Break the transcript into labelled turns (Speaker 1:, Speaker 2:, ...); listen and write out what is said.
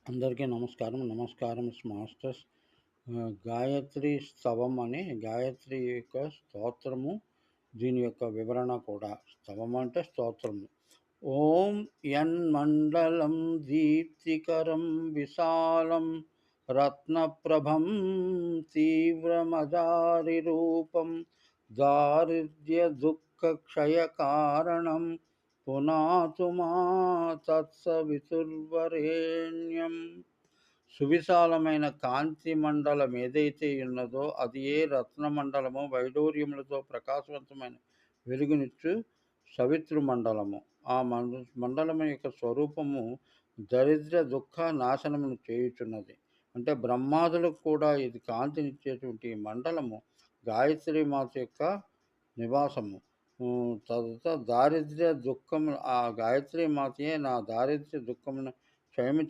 Speaker 1: అందరికీ నమస్కారం. నమస్కారం మాస్టర్స్. గాయత్రి స్తవం అని గాయత్రి యొక్క స్తోత్రము, దీని యొక్క వివరణ కూడా. స్తవం అంటే స్తోత్రము. ఓం యన్మండలం దీప్తికరం విశాలం రత్నప్రభం తీవ్రమదారిరూపం దారిద్ర్య దుఃఖక్షయకారణం పునాతు మా తత్సవితుర్వరేణ్యం. సువిశాలమైన కాంతి మండలం ఏదైతే ఉన్నదో అది ఏ రత్నమండలము, వైడూర్యములతో ప్రకాశవంతమైన వెలుగునిచ్చు సవితృ మండలము. ఆ మండలము యొక్క స్వరూపము దరిద్ర దుఃఖ నాశనమును చేయుచున్నది. అంటే బ్రహ్మాదులకు కూడా ఇది కాంతినిచ్చేటువంటి ఈ మండలము గాయత్రి మాత యొక్క నివాసము. తదుత దారిద్ర్య దుఃఖము, ఆ గాయత్రి మాతయే నా దారిద్ర్య దుఃఖమును క్షయము